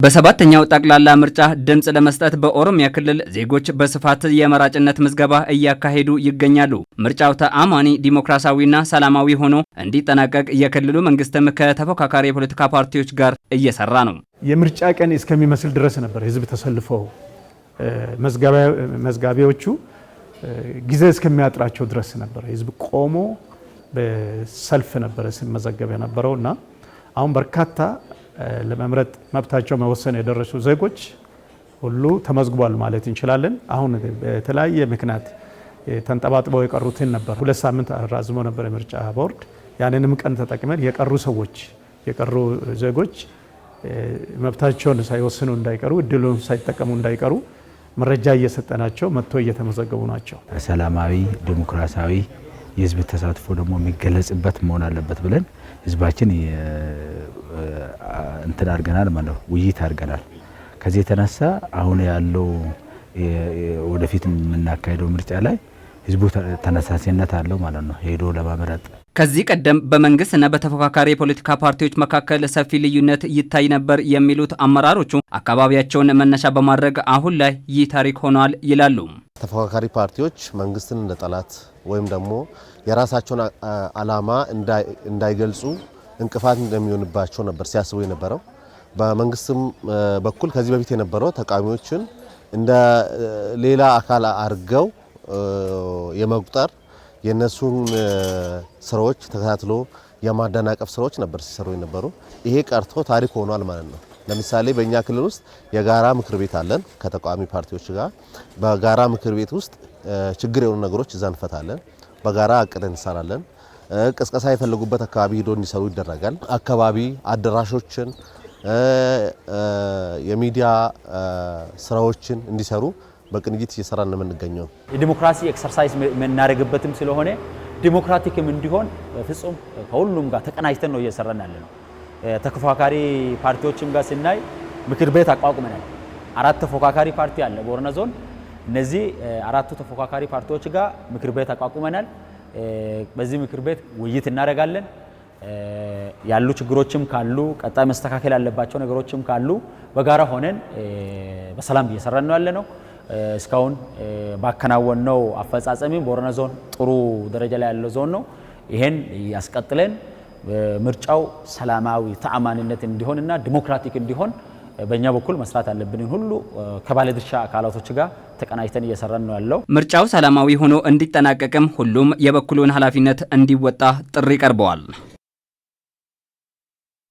በሰባተኛው ጠቅላላ ምርጫ ድምጽ ለመስጠት በኦሮሚያ ክልል ዜጎች በስፋት የመራጭነት ምዝገባ እያካሄዱ ይገኛሉ። ምርጫው ተአማኒ ዲሞክራሲያዊና ሰላማዊ ሆኖ እንዲጠናቀቅ የክልሉ መንግስትም ከተፎካካሪ የፖለቲካ ፓርቲዎች ጋር እየሰራ ነው። የምርጫ ቀን እስከሚመስል ድረስ ነበር ህዝብ ተሰልፈው መዝጋቢዎቹ ጊዜ እስከሚያጥራቸው ድረስ ነበር ህዝብ ቆሞ በሰልፍ ነበር ሲመዘገብ የነበረውና አሁን በርካታ ለመምረጥ መብታቸው መወሰን የደረሱ ዜጎች ሁሉ ተመዝግቧል ማለት እንችላለን። አሁን በተለያየ ምክንያት ተንጠባጥበው የቀሩትን ነበር 2 ሳምንት አራዝሞ ነበር የምርጫ ቦርድ። ያንንም ቀን ተጠቅመን የቀሩ ዜጎች መብታቸውን ሳይወስኑ እንዳይቀሩ እድሉን ሳይጠቀሙ እንዳይቀሩ መረጃ እየሰጠናቸው መጥቶ እየተመዘገቡ ናቸው። ሰላማዊ ዲሞክራሲያዊ የህዝብ ተሳትፎ ደግሞ የሚገለጽበት መሆን አለበት ብለን ህዝባችን እንትን አድርገናል ማለት ነው። ውይይት አድርገናል። ከዚህ የተነሳ አሁን ያለው ወደፊት የምናካሄደው ምርጫ ላይ ህዝቡ ተነሳሽነት አለው ማለት ነው ሄዶ ለማምረጥ። ከዚህ ቀደም በመንግስትና በተፎካካሪ የፖለቲካ ፓርቲዎች መካከል ሰፊ ልዩነት ይታይ ነበር የሚሉት አመራሮቹ አካባቢያቸውን መነሻ በማድረግ አሁን ላይ ይህ ታሪክ ሆኗል ይላሉ። ተፎካካሪ ፓርቲዎች መንግስትን እንደ ጠላት ወይም ደግሞ የራሳቸውን አላማ እንዳይገልጹ እንቅፋት እንደሚሆንባቸው ነበር ሲያስቡ የነበረው። በመንግስትም በኩል ከዚህ በፊት የነበረው ተቃዋሚዎችን እንደ ሌላ አካል አድርገው የመቁጠር የነሱን ስራዎች ተከታትሎ የማደናቀፍ ስራዎች ነበር ሲሰሩ የነበሩ። ይሄ ቀርቶ ታሪክ ሆኗል ማለት ነው። ለምሳሌ በእኛ ክልል ውስጥ የጋራ ምክር ቤት አለን ከተቃዋሚ ፓርቲዎች ጋር። በጋራ ምክር ቤት ውስጥ ችግር የሆኑ ነገሮች እዛ እንፈታለን። በጋራ አቅደን እንሰራለን። ቅስቀሳ የፈለጉበት አካባቢ ሄዶ እንዲሰሩ ይደረጋል። አካባቢ አደራሾችን የሚዲያ ስራዎችን እንዲሰሩ በቅንጅት እየሰራን ነው የምንገኘው። የዲሞክራሲ ኤክሰርሳይዝ የምናደርግበትም ስለሆነ ዲሞክራቲክም እንዲሆን ፍጹም ከሁሉም ጋር ተቀናጅተን ነው እየሰራን ያለ ነው። ተፎካካሪ ፓርቲዎችም ጋር ስናይ ምክር ቤት አቋቁመናል። 4 ተፎካካሪ ፓርቲ አለ ቦረና ዞን። እነዚህ 4ቱ ተፎካካሪ ፓርቲዎች ጋር ምክር ቤት አቋቁመናል። በዚህ ምክር ቤት ውይይት እናደርጋለን። ያሉ ችግሮችም ካሉ ቀጣይ መስተካከል ያለባቸው ነገሮችም ካሉ በጋራ ሆነን በሰላም እየሰራን ነው ያለነው። እስካሁን ባከናወነው አፈጻጸም ቦረና ዞን ጥሩ ደረጃ ላይ ያለው ዞን ነው። ይሄን ያስቀጥለን ምርጫው ሰላማዊ ተአማኒነት እንዲሆንና ዲሞክራቲክ እንዲሆን በእኛ በኩል መስራት ያለብንን ሁሉ ከባለድርሻ አካላቶች ጋር ተቀናጅተን እየሰራን ነው ያለው። ምርጫው ሰላማዊ ሆኖ እንዲጠናቀቅም ሁሉም የበኩሉን ኃላፊነት እንዲወጣ ጥሪ ቀርበዋል።